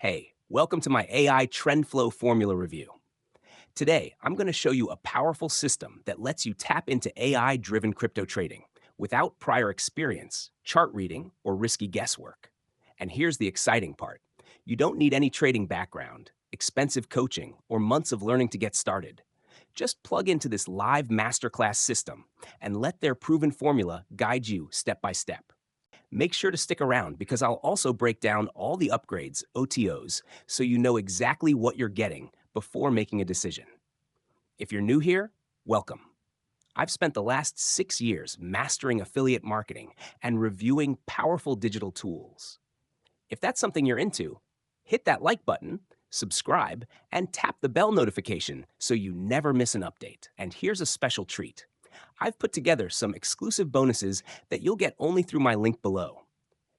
Hey, welcome to my AI TrendFlow Formula review. Today, I'm going to show you a powerful system that lets you tap into AI-driven crypto trading without prior experience, chart reading, or risky guesswork. And here's the exciting part. You don't need any trading background, expensive coaching, or months of learning to get started. Just plug into this live masterclass system and let their proven formula guide you step by step. Make sure to stick around because I'll also break down all the upgrades, OTOs, so you know exactly what you're getting before making a decision. If you're new here, welcome. I've spent the last 6 years mastering affiliate marketing and reviewing powerful digital tools. If that's something you're into, hit that like button, subscribe, and tap the bell notification so you never miss an update. And here's a special treat. I've put together some exclusive bonuses that you'll get only through my link below.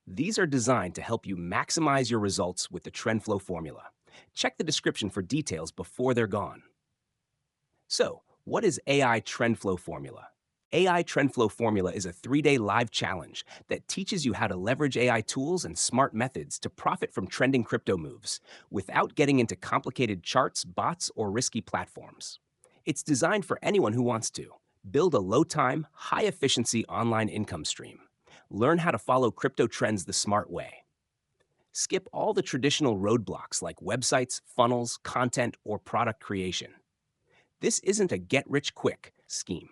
These are designed to help you maximize your results with the TrendFlow formula. Check the description for details before they're gone. So, what is AI TrendFlow Formula? AI TrendFlow Formula is a 3-day live challenge that teaches you how to leverage AI tools and smart methods to profit from trending crypto moves without getting into complicated charts, bots, or risky platforms. It's designed for anyone who wants to build a low-time, high-efficiency online income stream. Learn how to follow crypto trends the smart way. Skip all the traditional roadblocks like websites, funnels, content, or product creation. This isn't a get-rich-quick scheme.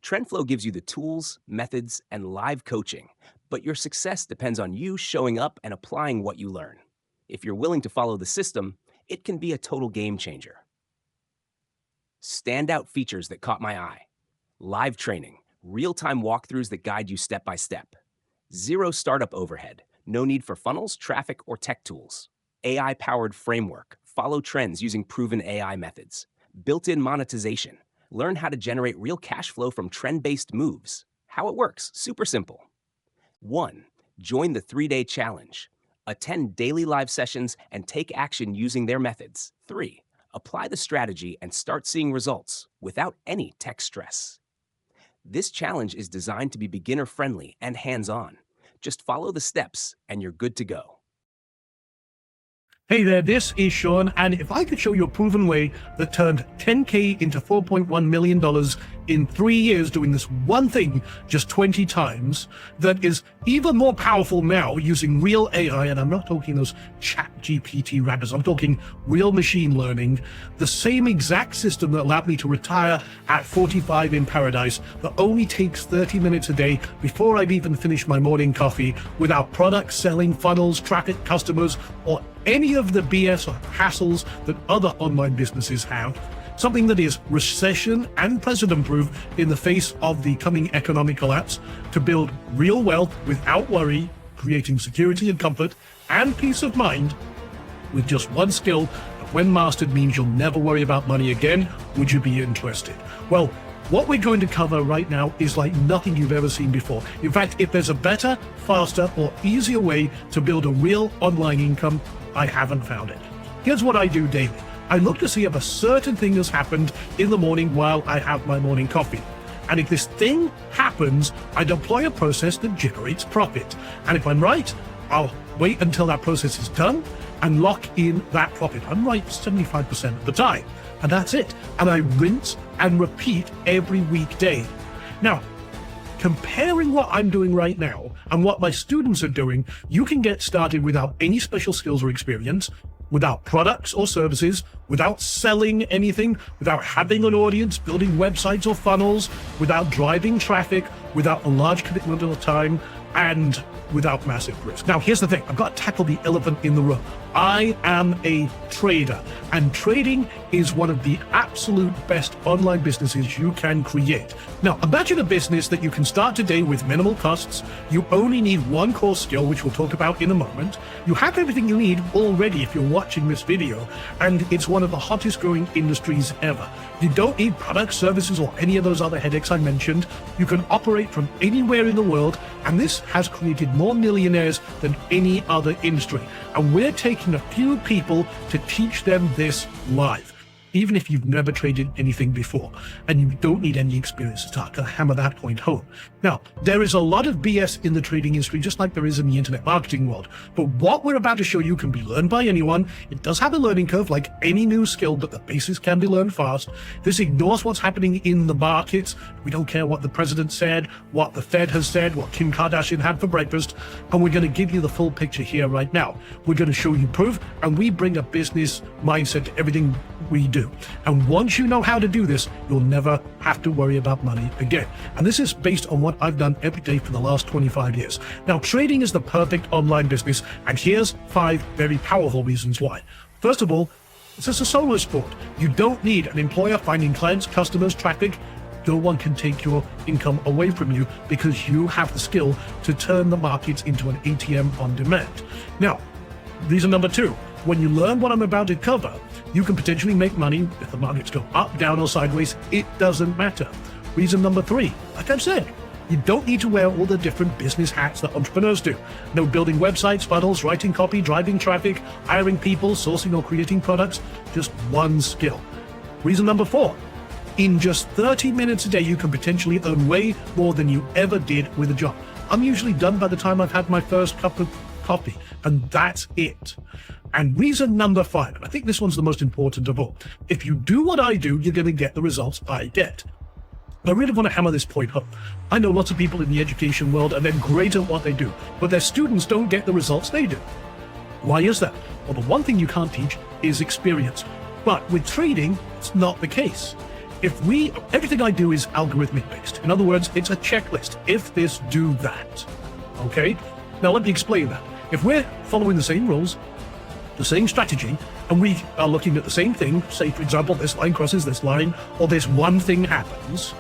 TrendFlow gives you the tools, methods, and live coaching, but your success depends on you showing up and applying what you learn. If you're willing to follow the system, it can be a total game changer. Standout features that caught my eye. Live training, real-time walkthroughs that guide you step by step. Zero startup overhead, no need for funnels, traffic, or tech tools. AI-powered framework, follow trends using proven AI methods. Built-in monetization, learn how to generate real cash flow from trend-based moves. How it works, super simple. 1. Join the 3-day challenge. Attend daily live sessions and take action using their methods. 3. Apply the strategy and start seeing results without any tech stress. This challenge is designed to be beginner-friendly and hands-on. Just follow the steps and you're good to go. Hey there, this is Sean, and if I could show you a proven way that turned 10K into $4.1 million in 3 years doing this one thing just 20 times, that is even more powerful now using real AI, and I'm not talking those chat GPT rabbits, I'm talking real machine learning, the same exact system that allowed me to retire at 45 in paradise, that only takes 30 minutes a day before I've even finished my morning coffee, without products, selling, funnels, traffic, customers, or any of the BS or hassles that other online businesses have. Something that is recession and president-proof in the face of the coming economic collapse, to build real wealth without worry, creating security and comfort and peace of mind with just one skill that, when mastered, means you'll never worry about money again. Would you be interested? Well, what we're going to cover right now is like nothing you've ever seen before. In fact, if there's a better, faster, or easier way to build a real online income, I haven't found it. Here's what I do daily. I look to see if a certain thing has happened in the morning while I have my morning coffee. And if this thing happens, I deploy a process that generates profit. And if I'm right, I'll wait until that process is done and lock in that profit. I'm right 75% of the time. And that's it. And I rinse and repeat every weekday. Now, comparing what I'm doing right now and what my students are doing, you can get started without any special skills or experience, without products or services, without selling anything, without having an audience, building websites or funnels, without driving traffic, without a large commitment of time, and without massive risk. Now, here's the thing. I've got to tackle the elephant in the room. I am a trader, and trading is one of the absolute best online businesses you can create. Now, imagine a business that you can start today with minimal costs. You only need one core skill, which we'll talk about in a moment. You have everything you need already if you're watching this video, and it's one of the hottest growing industries ever. You don't need products, services, or any of those other headaches I mentioned. You can operate from anywhere in the world, and this has created more millionaires than any other industry. And we're taking a few people to teach them this live. even if you've never traded anything before, and you don't need any experience to start to hammer that point home. Now, there is a lot of BS in the trading industry, just like there is in the internet marketing world. But what we're about to show you can be learned by anyone. It does have a learning curve like any new skill, but the basics can be learned fast. This ignores what's happening in the markets. We don't care what the president said, what the Fed has said, what Kim Kardashian had for breakfast. And we're going to give you the full picture here right now. We're going to show you proof, and we bring a business mindset to everything we do. And once you know how to do this, you'll never have to worry about money again. And this is based on what I've done every day for the last 25 years. Now, trading is the perfect online business, and here's 5 very powerful reasons why. First of all, this is a solo sport. You don't need an employer finding clients, customers, traffic. No one can take your income away from you because you have the skill to turn the markets into an ATM on demand. Now, reason number 2, when you learn what I'm about to cover, you can potentially make money if the markets go up, down, or sideways. It doesn't matter. Reason number 3, like I've said, you don't need to wear all the different business hats that entrepreneurs do. No building websites, funnels, writing copy, driving traffic, hiring people, sourcing or creating products, just one skill. Reason number 4, in just 30 minutes a day, you can potentially earn way more than you ever did with a job. I'm usually done by the time I've had my first cup of coffee, and that's it. And reason number 5, and I think this one's the most important of all. If you do what I do, you're going to get the results I get. I really want to hammer this point home. I know lots of people in the education world and they're great at what they do, but their students don't get the results they do. Why is that? Well, the one thing you can't teach is experience. But with trading, it's not the case. Everything I do is algorithmic based. In other words, it's a checklist. If this, do that. Okay? Now let me explain that. If we're following the same rules, the same strategy, and we are looking at the same thing, say for example, this line crosses this line, or this one thing happens,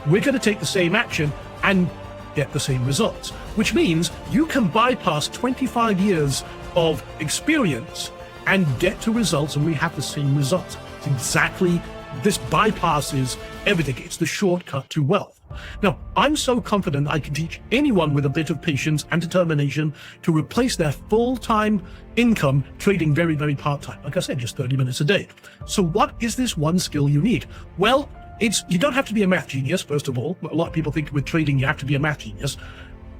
we're going to take the same action and get the same results, which means you can bypass 25 years of experience and get to results, and we have the same results. It's exactly, this bypasses everything. It's the shortcut to wealth. Now, I'm so confident I can teach anyone with a bit of patience and determination to replace their full-time income trading very, very part-time. Like I said, just 30 minutes a day. So what is this one skill you need? Well, you don't have to be a math genius, first of all. A lot of people think with trading you have to be a math genius.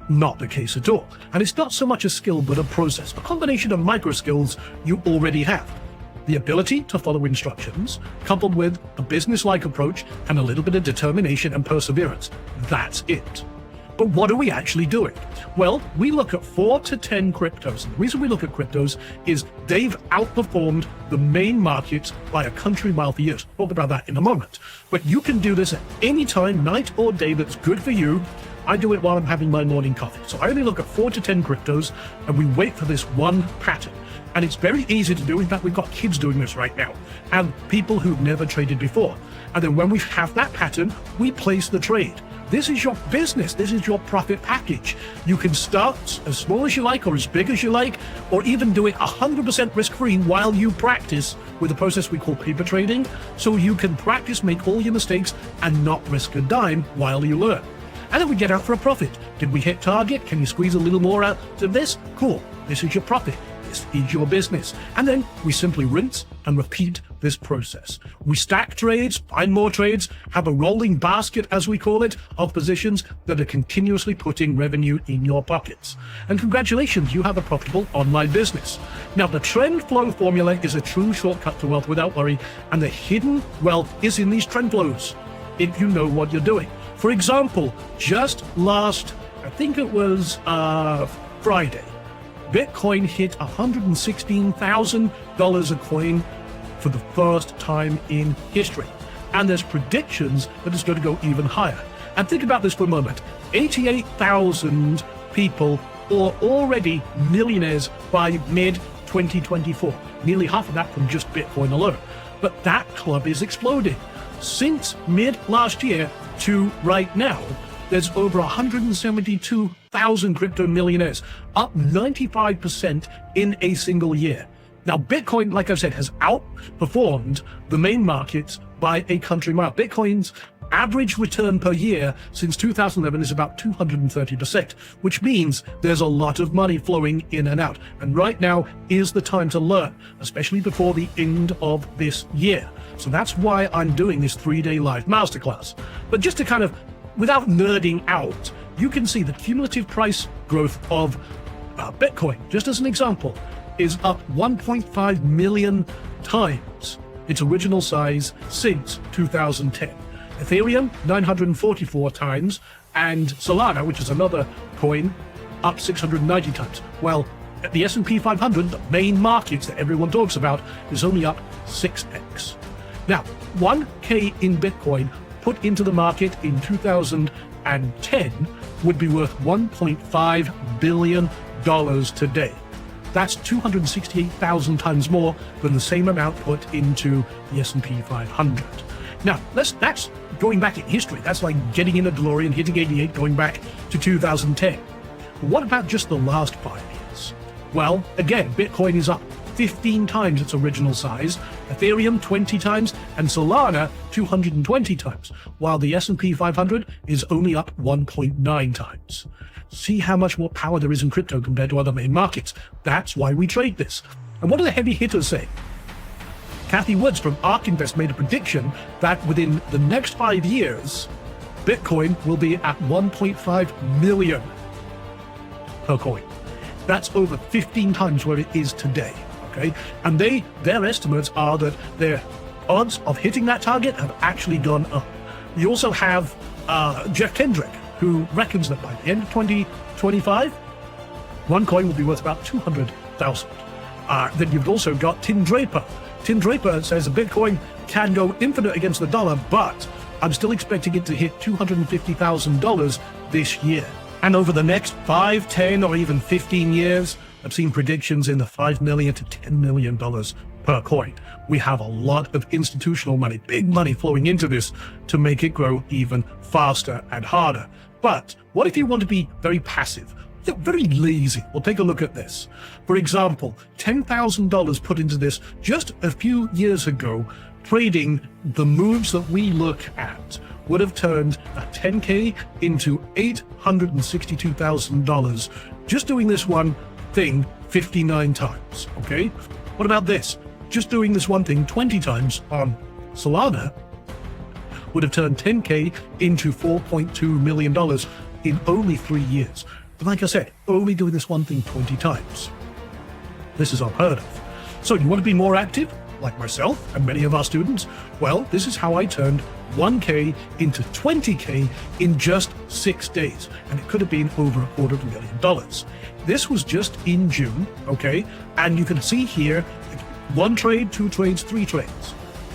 Not the case at all. And it's not so much a skill, but a process, a combination of micro skills you already have. The ability to follow instructions, coupled with a business-like approach and a little bit of determination and perseverance. That's it. But what are we actually doing? Well, we look at 4 to 10 cryptos. And the reason we look at cryptos is they've outperformed the main markets by a country mile for years. We'll talk about that in a moment. But you can do this at any time, night or day, that's good for you. I do it while I'm having my morning coffee. So I only look at 4 to 10 cryptos, and we wait for this one pattern. And it's very easy to do. In fact, we've got kids doing this right now, and people who've never traded before. And then when we have that pattern, we place the trade. This is your business. This is your profit package. You can start as small as you like or as big as you like, or even do it 100% risk-free while you practice with a process we call paper trading. So you can practice, make all your mistakes, and not risk a dime while you learn. And then we get out for a profit. Did we hit target? Can you squeeze a little more out of this? Cool. This is your profit. This is your business. And then we simply rinse and repeat this process. We stack trades, find more trades, have a rolling basket, as we call it, of positions that are continuously putting revenue in your pockets. And congratulations, you have a profitable online business. Now, the TrendFlow Formula is a true shortcut to wealth without worry, and the hidden wealth is in these trend flows, if you know what you're doing. For example, just last, I think it was Friday, Bitcoin hit $116,000 a coin for the first time in history. And there's predictions that it's going to go even higher. And think about this for a moment. 88,000 people are already millionaires by mid-2024. Nearly half of that from just Bitcoin alone. But that club is exploding. Since mid-last year to right now, there's over 172,000 crypto millionaires, up 95% in a single year. Now, Bitcoin, like I've said, has outperformed the main markets by a country mile. Bitcoin's average return per year since 2011 is about 230%, which means there's a lot of money flowing in and out. And right now is the time to learn, especially before the end of this year. So that's why I'm doing this 3-day live masterclass. But just to kind of, without nerding out, you can see the cumulative price growth of Bitcoin, just as an example, is up 1.5 million times its original size since 2010. Ethereum, 944 times, and Solana, which is another coin, up 690 times. Well, the S&P 500, the main markets that everyone talks about, is only up 6x. Now, 1K in Bitcoin put into the market in 2010 would be worth $1.5 billion today. That's 268,000 times more than the same amount put into the S&P 500. Now, that's going back in history. That's like getting in a DeLorean, hitting 88, going back to 2010. What about just the last 5 years? Well, again, Bitcoin is up 15 times its original size, Ethereum 20 times, and Solana 220 times, while the S&P 500 is only up 1.9 times. See how much more power there is in crypto compared to other main markets. That's why we trade this. And what do the heavy hitters say? Kathy Woods from ARK Invest made a prediction that within the next 5 years, Bitcoin will be at 1.5 million per coin. That's over 15 times where it is today. Okay, and their estimates are that their odds of hitting that target have actually gone up. You also have Jeff Kendrick, who reckons that by the end of 2025, one coin will be worth about 200,000. Then you've also got Tim Draper. Tim Draper says a Bitcoin can go infinite against the dollar, but I'm still expecting it to hit $250,000 this year. And over the next 5, 10, or even 15 years, I've seen predictions in the $5 million to $10 million per coin. We have a lot of institutional money, big money flowing into this to make it grow even faster and harder. But what if you want to be very passive, very lazy? Well, take a look at this. For example, $10,000 put into this just a few years ago, trading the moves that we look at, would have turned a 10K into $862,000 just doing this one thing 59 times, okay? What about this? Just doing this one thing 20 times on Solana would have turned 10K into $4.2 million in only 3 years. But like I said, only doing this one thing 20 times. This is unheard of. So you want to be more active, like myself and many of our students? Well, this is how I turned 1K into 20K in just 6 days. And it could have been over $250,000. This was just in June, okay? And you can see here, 1 trade, 2 trades, 3 trades.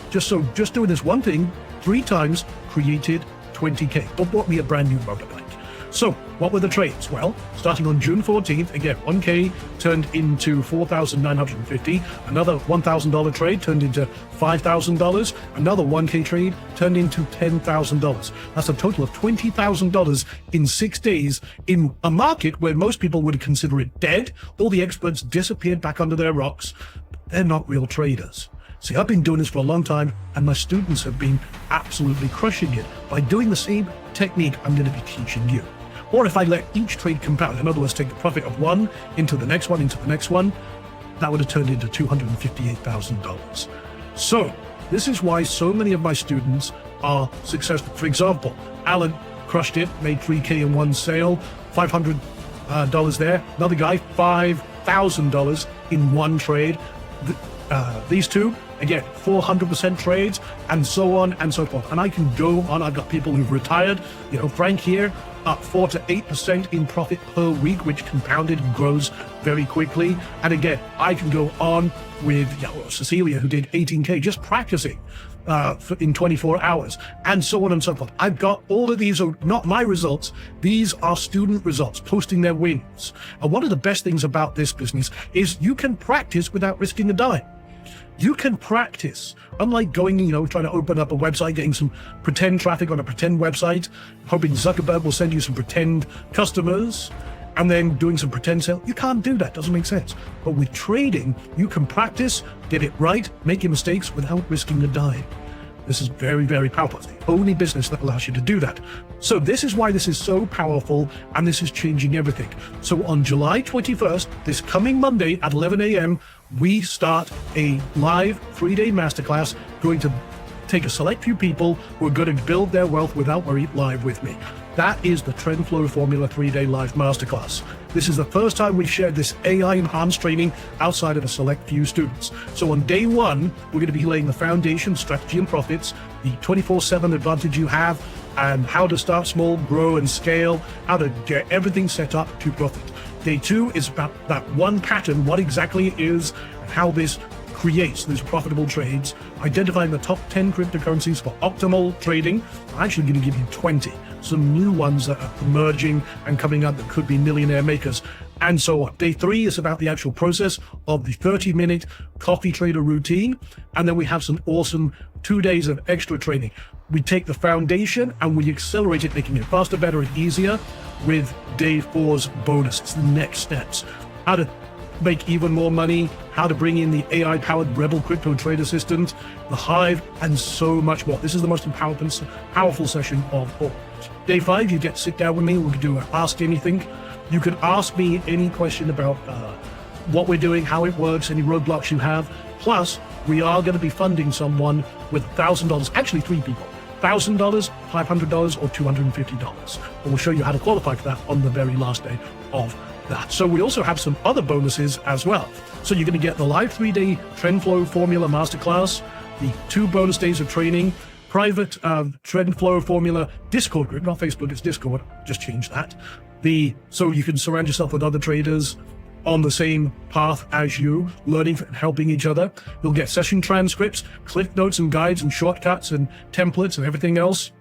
Just doing this one thing 3 times created 20K. But bought me a brand new motorbike. So what were the trades? Well, starting on June 14th, again, 1K turned into $4,950. Another $1,000 trade turned into $5,000. Another 1K trade turned into $10,000. That's a total of $20,000 in 6 days in a market where most people would consider it dead. All the experts disappeared back under their rocks. They're not real traders. See, I've been doing this for a long time, and my students have been absolutely crushing it by doing the same technique I'm going to be teaching you. Or if I let each trade compound, in other words, take the profit of one into the next one, into the next one, that would have turned into $258,000. So this is why so many of my students are successful. For example, Alan crushed it, made 3K in one sale, $500 there. Another guy, $5,000 in one trade. These two, again, 400% trades, and so on and so forth. And I can go on. I've got people who've retired. You know, Frank here, up 4 to 8% in profit per week, which compounded and grows very quickly. And again, I can go on with Cecilia, who did 18K just practicing in 24 hours, and so on and so forth. I've got all of these are not my results. These are student results, posting their wins. And one of the best things about this business is you can practice without risking a dime. You can practice, unlike going, trying to open up a website, getting some pretend traffic on a pretend website, hoping Zuckerberg will send you some pretend customers. and then doing some pretend sale. You can't do that. Doesn't make sense. But with trading, you can practice, get it right, make your mistakes without risking a dime. This is very, very powerful. It's the only business that allows you to do that. So this is why this is so powerful, and this is changing everything. So on July 21st, this coming Monday at 11 a.m., we start a live 3-day masterclass going to take a select few people who are going to build their wealth without worry live with me. That is the TrendFlow Formula 3-day live masterclass. This is the first time we've shared this AI-enhanced training outside of a select few students. So on day one, we're going to be laying the foundation, strategy and profits, the 24/7 advantage you have, and how to start small, grow and scale, how to get everything set up to profit. Day two is about that one pattern, what exactly it is, and how this creates these profitable trades, identifying the top 10 cryptocurrencies for optimal trading. I'm actually going to give you 20, some new ones that are emerging and coming up that could be millionaire makers, and so on. Day three is about the actual process of the 30-minute coffee trader routine, and then we have some awesome 2 days of extra training. We take the foundation and we accelerate it, making it faster, better, and easier with day four's bonus. It's the next steps. How to make even more money, how to bring in the AI-powered Rebel crypto trader systems, the Hive, and so much more. This is the most powerful session of all. Day five, you get to sit down with me. We can do an Ask Anything. You can ask me any question about what we're doing, how it works, any roadblocks you have. Plus, we are going to be funding someone with $1,000, actually 3 people. $1,000, $500, or $250. And we'll show you how to qualify for that on the very last day of that. So we also have some other bonuses as well. So you're going to get the live 3-day TrendFlow Formula Masterclass, the 2 bonus days of training, private TrendFlow Formula Discord group, not Facebook, it's Discord, just change that. So you can surround yourself with other traders on the same path as you, learning and helping each other. You'll get session transcripts, cliff notes and guides and shortcuts and templates and everything else.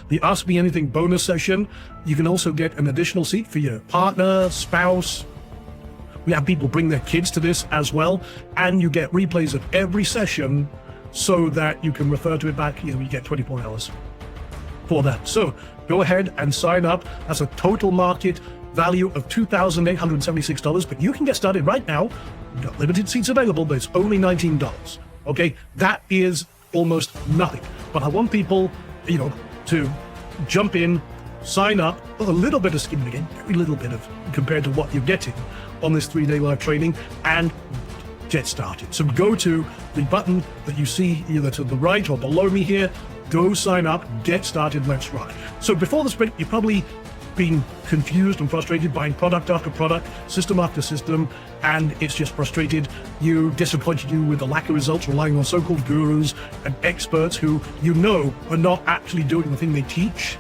The Ask Me Anything bonus session, you can also get an additional seat for your partner, spouse. We have people bring their kids to this as well, and you get replays of every session so that you can refer to it back. You get 24 hours for that. So go ahead and sign up. That's a total market value of $2,876, but you can get started right now. We've got limited seats available, but it's only $19. Okay, that is almost nothing. But I want people, to jump in, sign up, a little bit of skin in the game, very little bit of compared to what you're getting on this 3-day live training, and get started. So go to the button that you see either to the right or below me here, go sign up, get started, let's ride. So before the sprint, you've probably been confused and frustrated buying product after product, system after system, and it's just frustrated you, disappointed you with the lack of results, relying on so-called gurus and experts who are not actually doing the thing they teach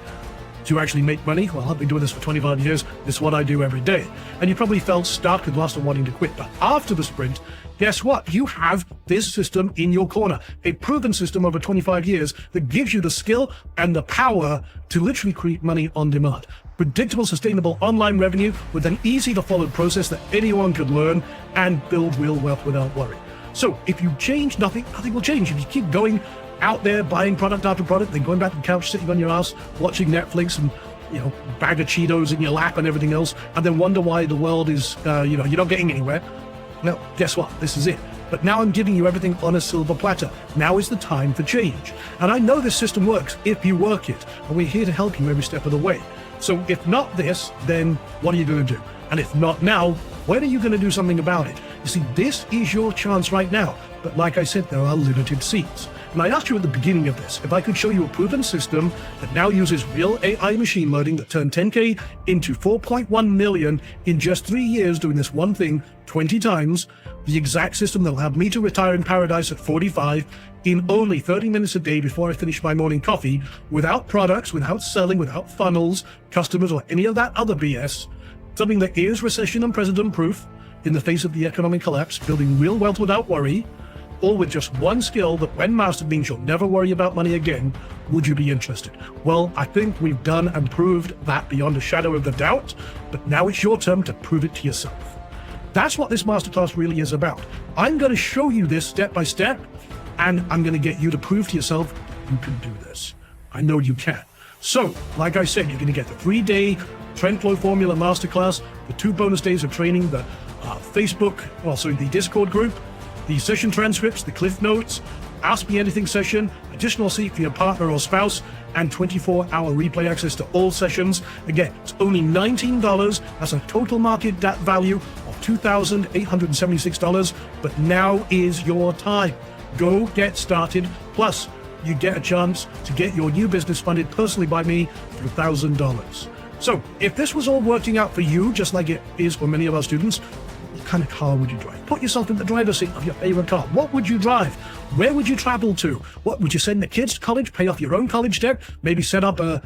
to actually make money. Well, I've been doing this for 25 years. This is what I do every day. And you probably felt stuck and lost and wanting to quit. But after the sprint, guess what? You have this system in your corner, a proven system over 25 years that gives you the skill and the power to literally create money on demand. Predictable, sustainable online revenue with an easy to follow process that anyone could learn and build real wealth without worry. So if you change nothing will change. If you keep going out there buying product after product, then going back to the couch, sitting on your ass, watching Netflix and bag of Cheetos in your lap and everything else, and then wonder why the world is you're not getting anywhere. Well, guess what? This is it. But now I'm giving you everything on a silver platter. Now is the time for change. And I know this system works if you work it, and we're here to help you every step of the way. So if not this, then what are you going to do? And if not now, when are you going to do something about it? You see, this is your chance right now. But like I said, there are limited seats. And I asked you at the beginning of this if I could show you a proven system that now uses real AI machine learning that turned 10K into 4.1 million in just 3 years doing this one thing 20 times, the exact system that'll have me to retire in paradise at 45 in only 30 minutes a day before I finish my morning coffee, without products, without selling, without funnels, customers, or any of that other BS. Something that is recession and precedent proof in the face of the economic collapse, building real wealth without worry, all with just one skill that when mastered means you'll never worry about money again. Would you be interested? Well, I think we've done and proved that beyond a shadow of a doubt, but now it's your turn to prove it to yourself. That's what this masterclass really is about. I'm going to show you this step by step, and I'm going to get you to prove to yourself you can do this. I know you can. So, like I said, you're going to get the 3-day TrendFlow Formula Masterclass, the 2 bonus days of training, the the Discord group, the session transcripts, the cliff notes, Ask Me Anything session, additional seat for your partner or spouse, and 24-hour replay access to all sessions. Again, it's only $19. That's a total market value of $2,876, but now is your time. Go get started. Plus, you get a chance to get your new business funded personally by me for $1,000. So, if this was all working out for you, just like it is for many of our students, what kind of car would you drive? Put yourself in the driver's seat of your favorite car. What would you drive? Where would you travel to? What would you send the kids to college? Pay off your own college debt? Maybe set up a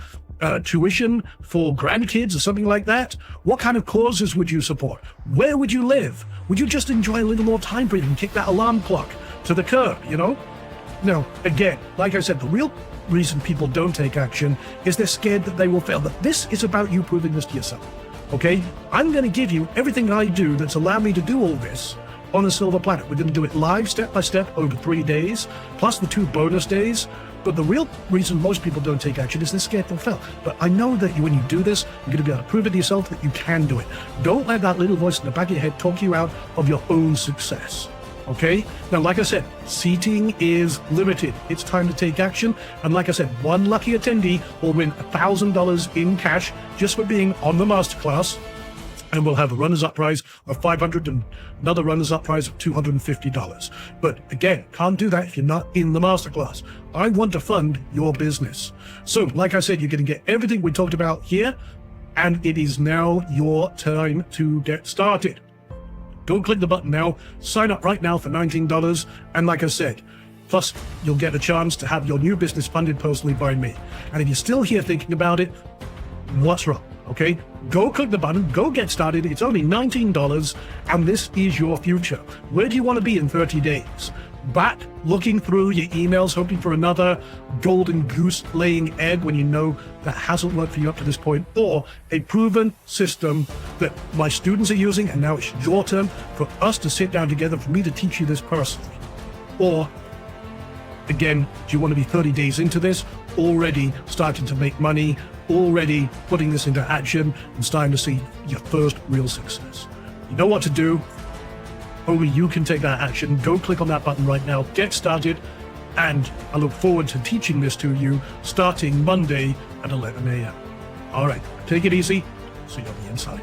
tuition for grandkids or something like that? What kind of causes would you support? Where would you live? Would you just enjoy a little more time breathing and kick that alarm clock to the curb, No, again, like I said, the real reason people don't take action is they're scared that they will fail. But this is about you proving this to yourself, okay? I'm going to give you everything I do that's allowed me to do all this on a silver platter. We're going to do it live, step by step, over 3 days, plus the 2 bonus days. But the real reason most people don't take action is they're scared they'll fail. But I know that when you do this, you're going to be able to prove it to yourself that you can do it. Don't let that little voice in the back of your head talk you out of your own success. Okay? Now, like I said, seating is limited. It's time to take action. And like I said, one lucky attendee will win $1,000 in cash just for being on the masterclass. And we'll have a runners-up prize of $500 and another runners-up prize of $250. But again, can't do that if you're not in the masterclass. I want to fund your business. So, like I said, you're going to get everything we talked about here, and it is now your time to get started. Go click the button now, sign up right now for $19, and like I said, plus you'll get a chance to have your new business funded personally by me. And if you're still here thinking about it, what's wrong? Okay, go click the button, go get started. It's only $19, and this is your future. Where do you want to be in 30 days? Back looking through your emails, hoping for another golden goose laying egg when you know that hasn't worked for you up to this point, or a proven system that my students are using, and now it's your turn for us to sit down together, for me to teach you this personally. Or, again, do you want to be 30 days into this, already starting to make money, already putting this into action, and starting to see your first real success? You know what to do. Only you can take that action. Go click on that button right now, get started, and I look forward to teaching this to you starting Monday at 11 a.m. All right, take it easy. See you on the inside.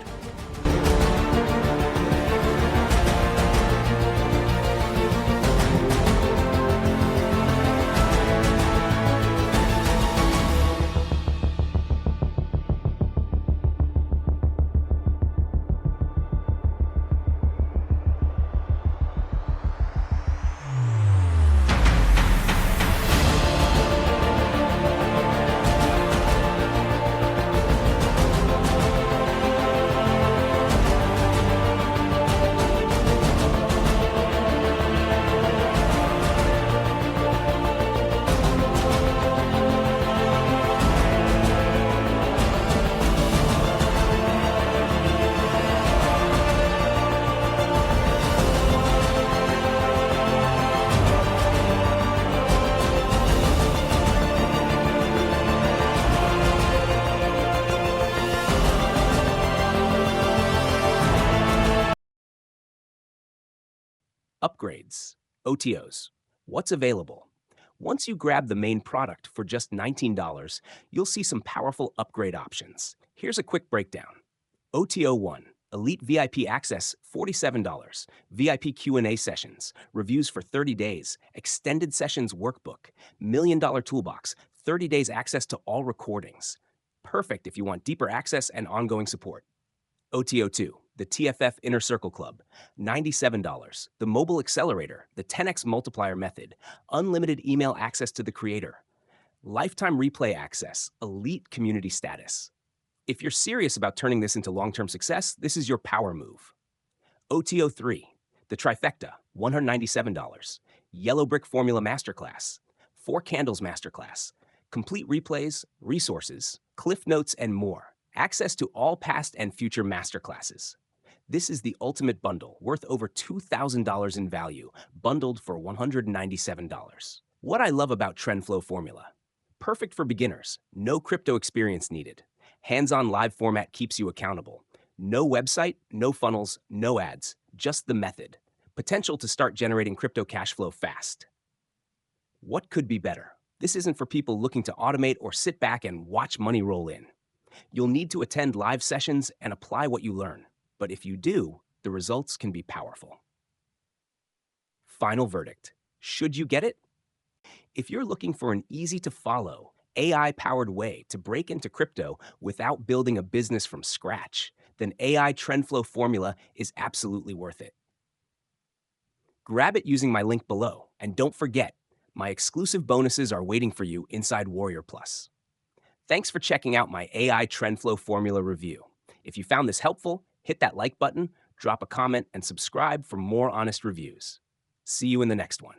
Upgrades, OTOs. What's available? Once you grab the main product for just $19, you'll see some powerful upgrade options. Here's a quick breakdown. OTO 1, Elite VIP Access, $47. VIP Q&A sessions, reviews for 30 days, extended sessions workbook, $1 Million Toolbox, 30 days access to all recordings. Perfect if you want deeper access and ongoing support. OTO 2, the TFF Inner Circle Club, $97. The Mobile Accelerator, the 10x Multiplier Method, unlimited email access to the creator. Lifetime replay access, elite community status. If you're serious about turning this into long-term success, this is your power move. OTO 3, the Trifecta, $197. Yellow Brick Formula Masterclass, 4 Candles Masterclass, complete replays, resources, cliff notes, and more. Access to all past and future masterclasses. This is the ultimate bundle, worth over $2,000 in value, bundled for $197. What I love about TrendFlow Formula. Perfect for beginners, no crypto experience needed. Hands-on live format keeps you accountable. No website, no funnels, no ads, just the method. Potential to start generating crypto cash flow fast. What could be better? This isn't for people looking to automate or sit back and watch money roll in. You'll need to attend live sessions and apply what you learn. But if you do, the results can be powerful. Final verdict. Should you get it? If you're looking for an easy to follow, AI powered way to break into crypto without building a business from scratch, then AI TrendFlow Formula is absolutely worth it. Grab it using my link below, and don't forget, my exclusive bonuses are waiting for you inside Warrior Plus. Thanks for checking out my AI TrendFlow Formula review. If you found this helpful, hit that like button, drop a comment, and subscribe for more honest reviews. See you in the next one.